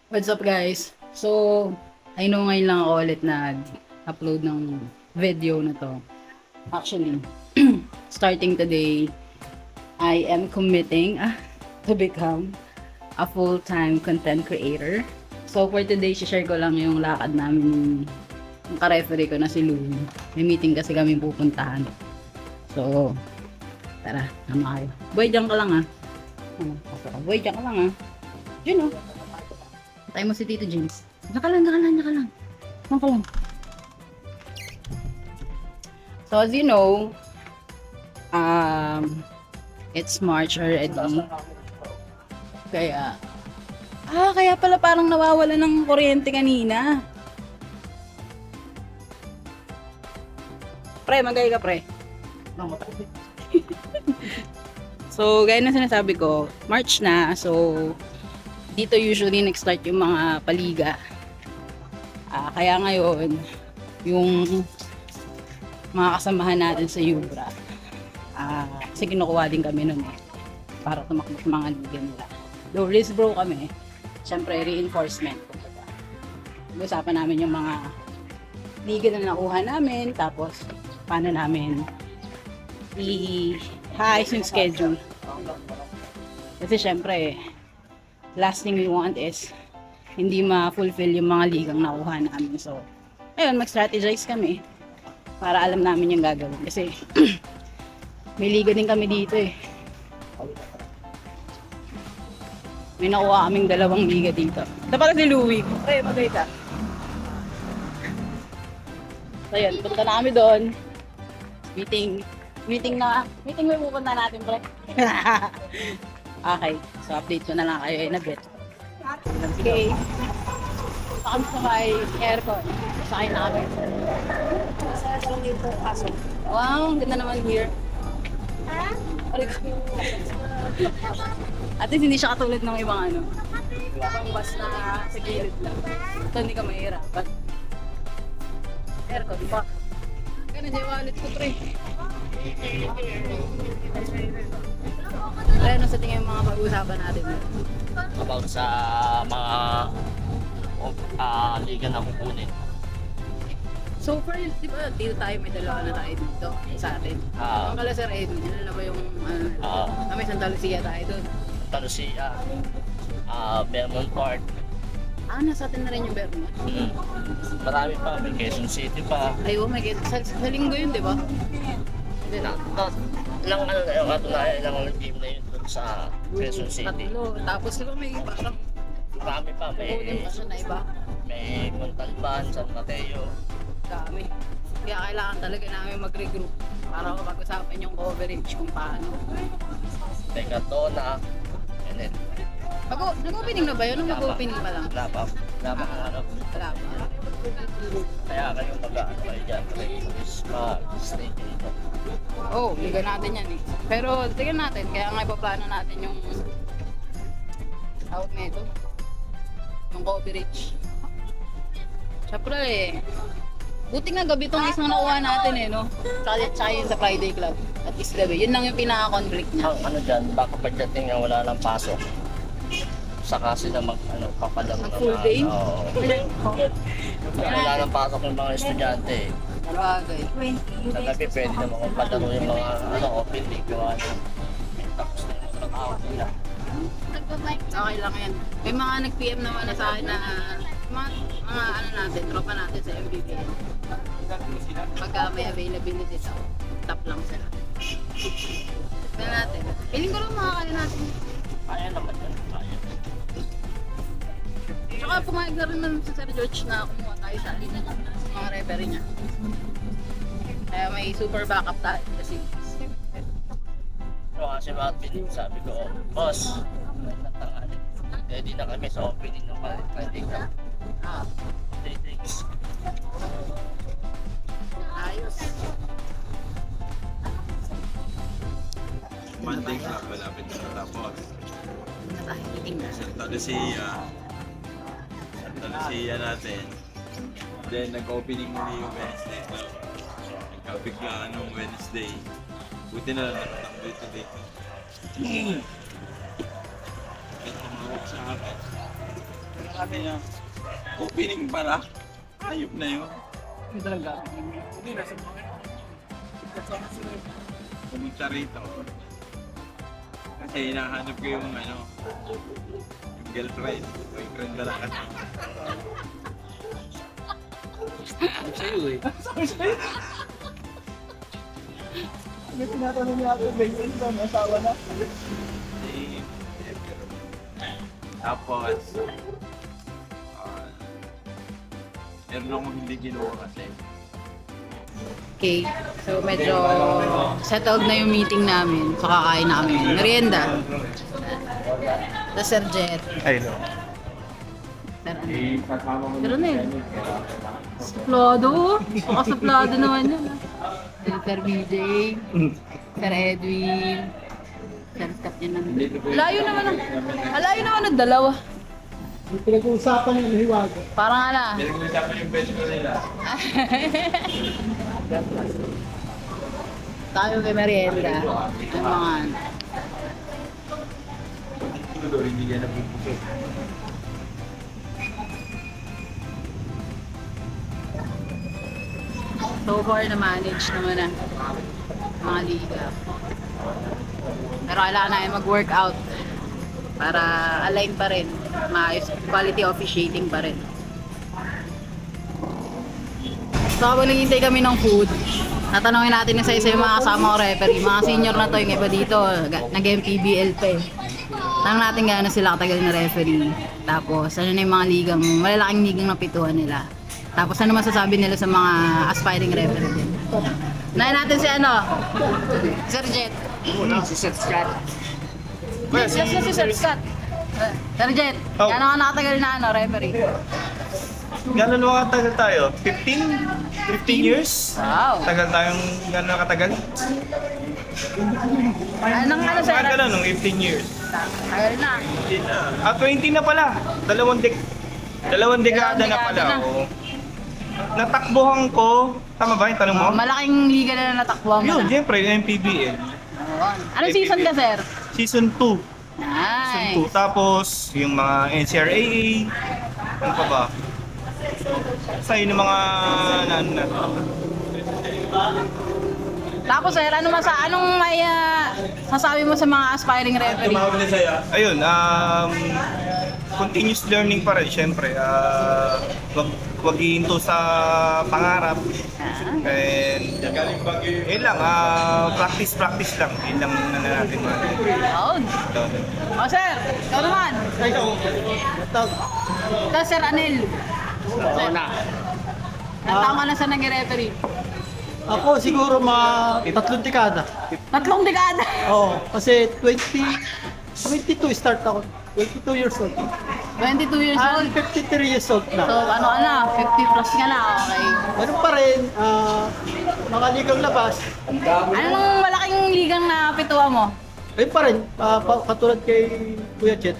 What's up guys? So, I know ngayon lang ako ulit nag-upload ng video na to. Actually, starting today, I am committing to become a full-time content creator. So, for today, share ko lang yung lakad namin yung ka-referee ko na si Louie. May meeting kasi kami pupuntahan. So, tara, nama kayo. Boy, dyan ka lang Boy, dyan ka lang Yun Tayo mo si Tito James. Diyan ka lang. Diyan ka lang. So as you know, it's March already. Kaya pala parang nawawala ng kuryente kanina. Pre, magay ka pre. So, gaya na sinasabi ko, March na. So, dito usually nag-start yung mga paliga. Kaya ngayon, yung mga kasamahan natin sa Yubra, kasi kinukuha din kami nun para tumakbo sa mga liga nila. Low risk bro kami. Siyempre, reinforcement. Usapan namin yung mga liga na nakuha namin, tapos paano namin i-haayos yung schedule. Kasi siyempre, last thing we want is hindi ma-fulfill yung mga ligang nakuha namin. So, ayun, mag-strategize kami para alam namin yung gagawin. Kasi, may liga din kami dito May nakuha kaming 2 liga dito. Ito pala si Louie. Pre, magayta. So, ayun, punta na kami doon. Meeting may pupunta natin, pre. Okay, so update ko na lang kayo in a bit. Okay. Punta kami sa may aircon. Sakay na kami. Wow, ang ganda naman here. At least hindi siya katulad ng ibang ibang bus na sa gilid lang. Ito hindi ka mahirapan. Aircon pa. Kaya na wallet ko, pre. Kaya ano sa tingin yung mga pag-uusapan natin? About sa mga liga na kukunin. So far, di ba, dito tayo may 2 na tayo dito sa atin. Ang kala Sir Edwin, yun na ba yung may Santa Lucia tayo doon? Santa Lucia, Belmont Park. Nasa atin na rin yung Vermont. Marami pa, may Quezon City pa. Ay, oh my God. Sa linggo yun, di ba? Ilang katunayan, ilang team na yun doon sa Quezon City. 3. Tapos di ba may parang Marami pa, kukunin pa siya na iba. may Montalban, San Mateo. Dami. Kaya kailangan talaga namin mag-regroup para pag-usapan yung coverage kung paano. Decathlon, and then Nag-opening na ba yun? Nag-opening pa lang? wala pa Wala pa. Kaya kayo mag-ano kayo dyan, mag-stay dito. Oh, liga natin yan Pero tingnan natin, kaya nga ipaplano natin yung tawag na ito. Yung coverage. Siyempre buti nga gabi itong isang nakuha natin no? Tsaka yun sa Friday Club at Isla Bay. Yun lang yung pinaka-conflict niya. Ang dyan, baka pagdating nga wala nang pasok. Saka sila papadamo Ang full day? Oo. Wala nang pasok yung mga estudyante. Bagay. Sa gabi pwede naman kung padamo yung mga open day gawa na. Tapos na yung trabaho nila. Okay lang yan. May mga nag-PM naman na sa akin na mga natin, tropa natin sa MBBN. Pagka may availability sa top lang sila. Tignan natin. Feeling ko lang makakaya natin. Kaya naman yan. Kaya. Tsaka pumayag na rin si Sir George na kumuha tayo sa mga referee niya. Kaya may super backup tayo kasi. So kasi bakit sabi ko, boss, ready na kami sa opening ng Friday Club. 3 days. Ayos. Monday Club, malapit na natapos. Na tayo, meeting na. Santa Lucia natin. Then nag-opening muli yung Wednesday Club. Nagkabiglaan nung Wednesday. Buti na lang nakatambay today. Ito tumawag sa akin. Sabi niya, opening pala. Ayop na yun. Hindi talaga. Pumunta rito. Kasi hinahanap ko yung ano, yung girlfriend. Boyfriend na lang kasi. Sa'yo eh. Eh, Tapos, meron akong hindi ginawa kasi. Okay. So, medyo settled na yung meeting namin. So, kakain na kami. Merienda. The Sir Jet. Ay, no. Sir ano? Sir ano yun? Suplado. Pakasuplado naman yun. Sir BJ. Sir Edwin. Sir Scott yan lang. Layo naman ang... Layo naman ang dalawa. Yung pinag-uusapan yung hiwaga. Parang ala. Pinag-uusapan yung best ko nila. Tayo kay merienda. Ang mga... Hindi ka napupusok. So far na-manage naman na mga liga. Pero kailangan namin mag-workout para align pa rin. Maayos, quality officiating pa rin. So habang naghihintay kami ng food, tatanungin natin isa-isa yung mga kasama ko referee. Mga senior na to, yung iba dito, nag-MPBL pa eh. Tanong natin gaano sila katagal na referee. Tapos ano na yung mga ligang, malalaking ligang napituhan nila. Tapos ano masasabi nila sa mga aspiring referee din. Unahin natin si ano? Sir Jet. Si Seth Scott. Yes, si Sir Scott. Sir Jet, gaano ka nakatagal na ano, referee? Gano'n mo katagal tayo? 15 years? Wow. Tagal tayong gano'n katagal? Anong ano sir? Mga gano'n, nung 15 years. Tagal na. 20 na pala. Dalawang dekada na pala. dekada na. Oo. Natakbuhan ko, tama ba yung tanong mo? Malaking liga na natakbuhan mo Yun, na. siyempre, MPBL. Anong season ka, sir? Season 2. Season 2. Nice. Tapos, yung mga NCRAA. Ano pa ba? Sa yun yung mga ano na. Tapos sir, anong may sasabi mo sa mga aspiring referee? Ayun, continuous learning pa rin, syempre. Wag hihinto sa pangarap. And, yun lang, practice lang. Yun lang na natin mga. Yun. O sir, ikaw naman. Ito sir Anil. Oo na. Tama na sa nag-referee. Ako siguro mga 3 dekada. 3 dekada. Oo, kasi 22 start ako. 22 years old. 22 years I'm old. 53 years old So na. ano ka na, 50 plus ka na, okay. Ano pa rin, mga ligang labas, Anong malaking ligang na pituwa mo? ayun pa rin, katulad kay Kuya Jet.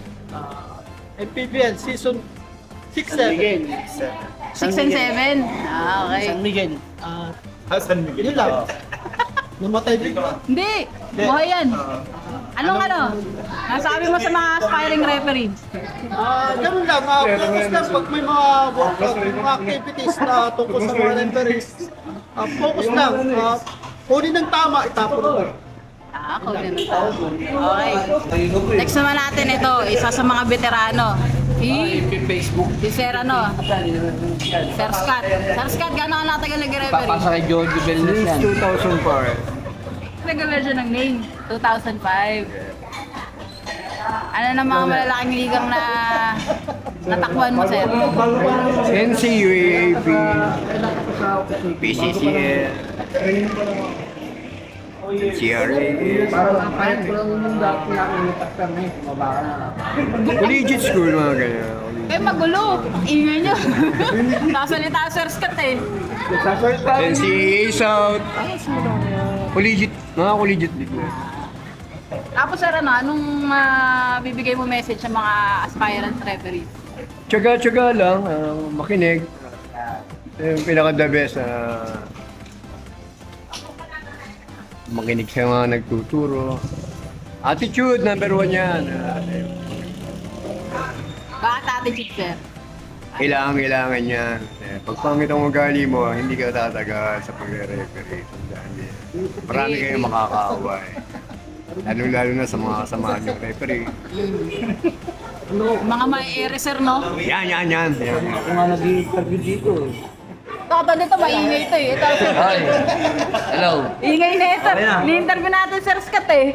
MPBL season 6, 7. Miguel. 6 and 7? Okay. San Miguel. San Miguel. Yun lang. Namatay din. Hindi, buhay yan. Anong ano? Nasabi mo sa mga aspiring referee? Ganun lang, focus lang pag may mga workout, mga activities na tungkol sa mga referees. Focus lang, kunin ng tama, itapon mo. Ako din. Okay. Next naman natin ito, isa sa mga veterano. Si Sir ano? Sir Scott. Sir Scott, gano'n ka natagal nag-referee? Papasa kay Jojo Belnes yan. 2004. Regular siya ng name. 2005. Ano na mga malalaking ligang na natakbuhan mo, Sir? NCUAP, PCCL, CRA, collegiate school mga ganyan. Eh, magulo. Ingay nyo. Sasalita Sir Scott eh. NCAA South, collegiate, mga collegiate league. Tapos Sir, ano, anong bibigay mo message sa mga aspirant referees? Tsaga-tsaga lang, makinig. Yung pinaka-the best, makinig sa mga nagtuturo. Attitude, number 1 yan. Bakit attitude, Sir? Kailangan yan. Pag pangit ang ugali mo, hindi ka tatagal sa pagre-referee. Tandaan niyo yan. Marami kayong makakaaway. Lalo na sa mga kasamahan yung referee. Mga may sir, no? Yan. Ako nga nag-interview dito. Toto dito, maingay ito eh. Ito, sir. Hello. Ingay na ito. Ni-interview natin Sir Scott eh.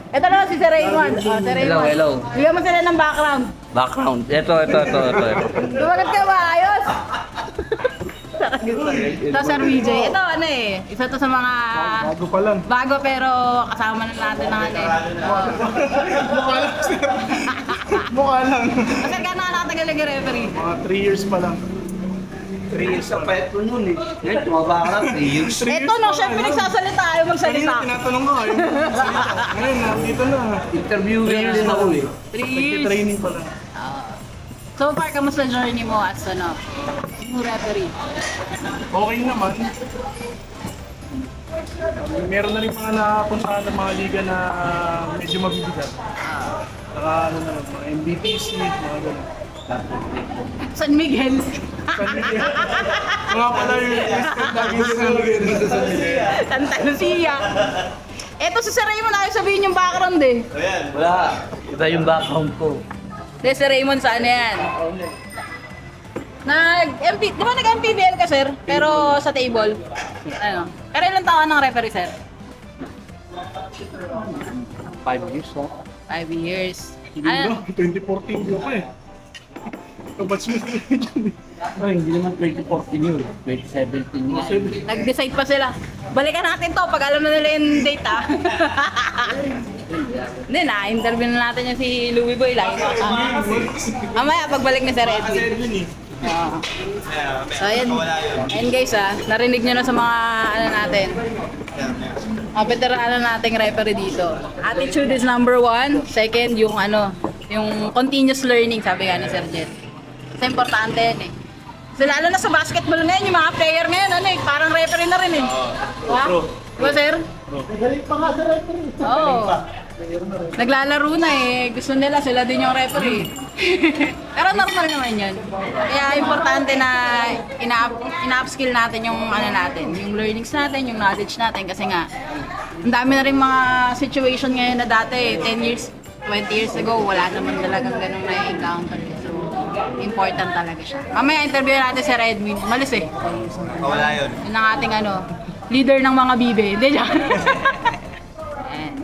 Ito naman si Sir Raymond. Oh, Sir Raymond. Hello. Bigyan mo sila ng background. Background. Ito. Lumagat ka ba? Ayos? Ito Sir VJ. Ito ano eh. Isa to sa mga... Bago pa lang. Bago pero kasama na natin ng ano eh. Mukha lang, sir. Mukha lang. Sir, gano'n ka nakatagal nag-referee? Mga 3 years pa lang. 3 years sa pet ko nun eh. Ngayon, tumaba ka na 3 years. Ito no, syempre nagsasalita. Ayaw magsalita. Kanina tinatanong ko, ayaw mo magsalita. Ngayon, nandito na. Interviewer din ako eh. 3 years. Training pa lang. So far, kamusta journey mo as ano? New referee? Okay naman. Meron na rin mga napuntahan ng mga liga na medyo mabibigat. Saka ano na, mga MVPC, mga gano'n. San Miguel. Mga pala yung lagi sa San Miguel. Santa Lucia. Eto si Sir Raymond, ayaw sabihin yung background eh. Wala. Iba yung background ko. Hindi, si Raymond saan yan? Di ba nag-MPBL ka, sir? Pero sa table? Ano? Pero ilang taon ng referee, sir? 5 years na. 5 years. Hindi Ano? ba? 2014 di ako eh. Kabatch mo na yun. Ay, hindi naman 2014 yun. 2017 nga. Nag-decide pa sila. Balikan natin to pag alam na nila yung date, ah. Hindi na-interview na natin yung si Louie Boy lang. Mamaya, pagbalik ni Sir Edwin. So, ayan guys narinig nyo na sa mga ano natin. Veterano nating referee dito. Attitude is number 1. Second, yung ano, yung continuous learning, sabi nga ni Sir Jet. Kasi importante yan eh. So, lalo na sa basketball ngayon, yung mga player ngayon, ano eh, parang referee na rin eh. Ha? Diba, sir? Magaling pa nga sa referee. Oo. Naglalaro na eh. Gusto nila, sila din yung referee. Pero normal naman yun. Kaya importante na ina-upskill natin yung ano natin, yung learnings natin, yung knowledge natin. Kasi nga, ang dami na rin mga situation ngayon na dati, 10 years, 20 years ago, wala naman talagang ganun na-encounter. So, important talaga siya. Mamaya interview natin si Redmi. Malis eh. Wala yun. Yun ang ating ano, leader ng mga bibe. Hindi dyan. Ayan.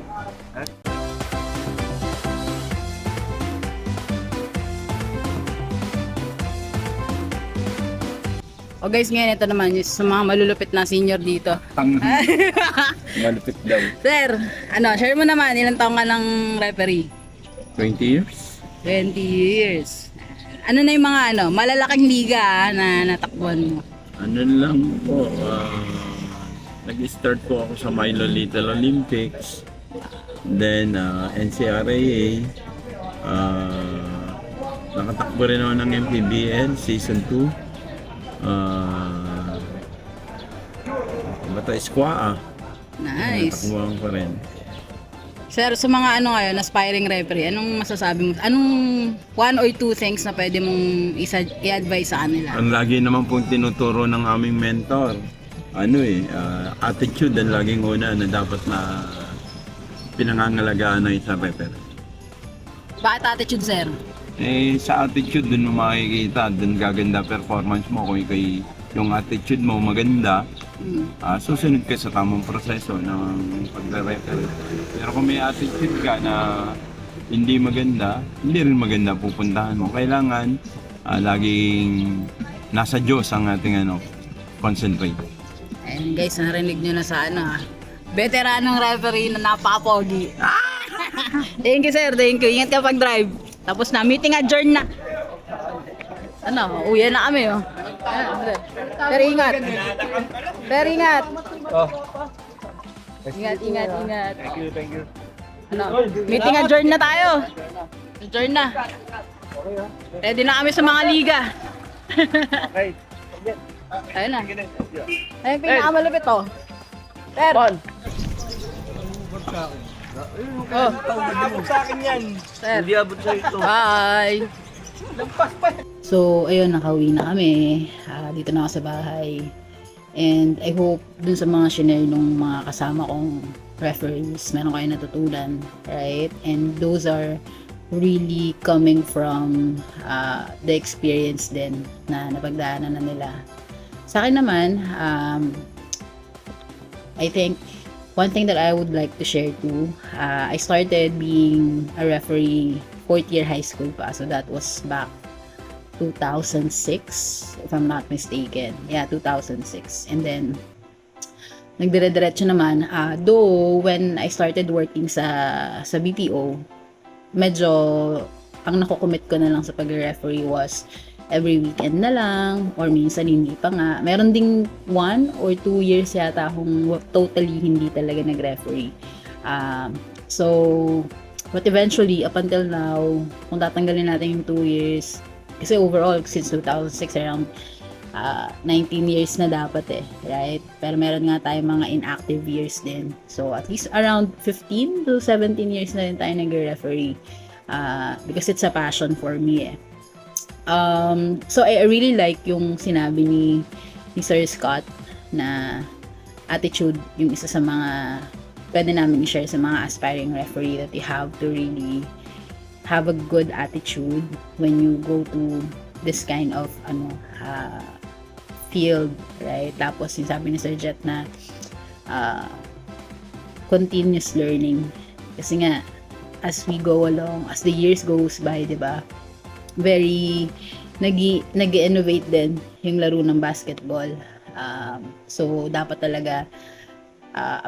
O guys, ngayon ito naman yung sa mga malulupit na senior dito. Malupit daw. Sir, ano, share mo naman, ilang taong ka ng referee? 20 years? 20 years. Ano na yung mga ano, malalaking liga na natakbuhan mo? Ano lang po, nag-start po ako sa Milo Little Olympics. Then, NCRAA. Nakatakbo rin ako ng MPBL Season 2. Bata Esquaa. Nice. Natakbuhan ko rin. Sir, sa mga ano ngayon, aspiring referee, anong masasabi mo? Anong 1 or 2 things na pwede mong i-advise sa kanila? Ang lagi naman pong tinuturo ng aming mentor, attitude ang laging una na dapat na pinangangalagaan ng isang referee. Bakit attitude, sir? Sa attitude, dun mo makikita, dun gaganda performance mo. Kung yung attitude mo maganda, susunod ka sa tamang proseso ng pagre-referee. Pero kung may attitude ka na hindi maganda, hindi rin maganda pupuntahan mo. Kailangan laging nasa Diyos ang ating concentrate. And guys, narinig nyo na sa veteranong referee na napaka-pogi. Thank you, sir. Thank you. Ingat ka pag-drive. Tapos na, meeting adjourn na. Ano, uwi na kami, oh. Pero ingat. Pero ingat. Ingat. Thank you. Ano, meeting adjourn na tayo. Adjourn na. Ready na kami sa mga liga. Okay. Ayun na. Ayun, pinakamalupit, oh. Sir. Oh. Abot sa akin yan. Sir. Hindi abot sa ito. Bye. So, ayun, nakauwi na kami. Dito na ako sa bahay. And I hope dun sa mga shinare nung mga kasama kong referees, meron kayo natutunan, right? And those are really coming from the experience din na napagdaanan na nila. Sa akin naman, I think one thing that I would like to share too, I started being a referee 4th year high school pa. So that was back 2006, if I'm not mistaken. Yeah, 2006. And then, nagdire-diretso naman. Though, when I started working sa BPO, medyo, ang nakukommit ko na lang sa pag-referee was every weekend na lang, or minsan hindi pa nga. Meron ding 1 or 2 years yata akong totally hindi talaga nag-referee. But eventually, up until now, kung tatanggalin natin yung 2 years, kasi overall, since 2006, around 19 years na dapat right? Pero meron nga tayong mga inactive years din. So, at least around 15 to 17 years na rin tayo nag-referee. Because it's a passion for me So, I really like yung sinabi ni Sir Scott na attitude, yung isa sa mga pwede namin i-share sa mga aspiring referee, that you have to really have a good attitude when you go to this kind of field, right? Tapos yung sabi ni Sir Jet na continuous learning, kasi nga as we go along, as the years goes by, diba, very nag-innovate din yung laro ng basketball. So dapat talaga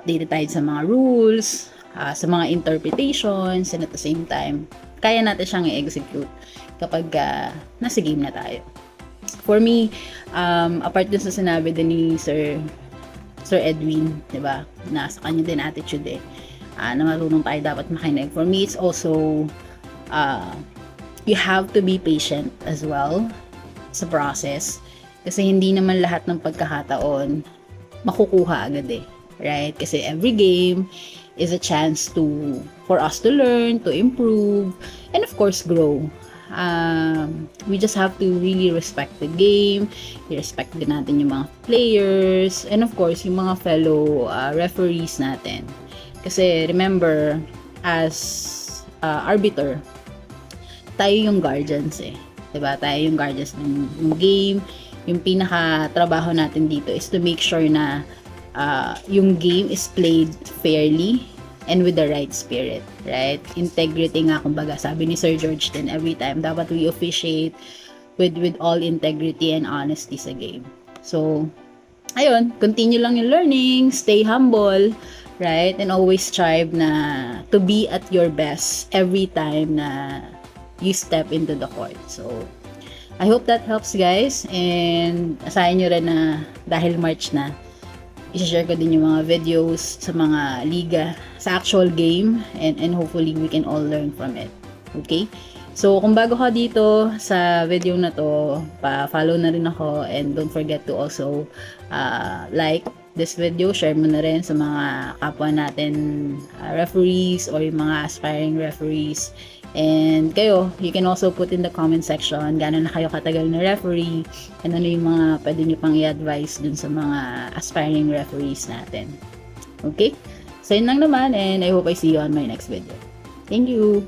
updated tayo sa mga rules, sa mga interpretations, and at the same time kaya natin siyang i-execute kapag nasa game na tayo. For me, apart dun sa sinabi din ni Sir Edwin, diba, na sa kanya din attitude na marunong tayo dapat makinig. For me, it's also you have to be patient as well sa process, kasi hindi naman lahat ng pagkakataon makukuha agad right? Kasi every game is a chance for us to learn, to improve, and of course grow. We just have to really respect the game, i-respect din natin yung mga players, and of course yung mga fellow referees natin. Kasi remember, as arbiter, tayo yung guardians diba? Tayo yung guardians ng game. Yung pinaka-trabaho natin dito is to make sure na yung game is played fairly and with the right spirit, right? Integrity nga, kumbaga, sabi ni Sir George din, every time dapat we officiate with all integrity and honesty sa game. So, ayun, continue lang yung learning, stay humble, right? And always strive na to be at your best every time na you step into the court. So, I hope that helps, guys, and asahin nyo rin na dahil March na, i-share ko din yung mga videos sa mga liga, sa actual game, and hopefully we can all learn from it. Okay? So, kung bago ka dito sa video na to, pa-follow na rin ako, and don't forget to also like this video, share mo na rin sa mga kapwa natin referees or yung mga aspiring referees. And kayo, you can also put in the comment section gano'n na kayo katagal na referee, and ano yung mga pwede nyo pang i-advise dun sa mga aspiring referees natin. Okay? So yun lang naman, and I hope I see you on my next video. Thank you!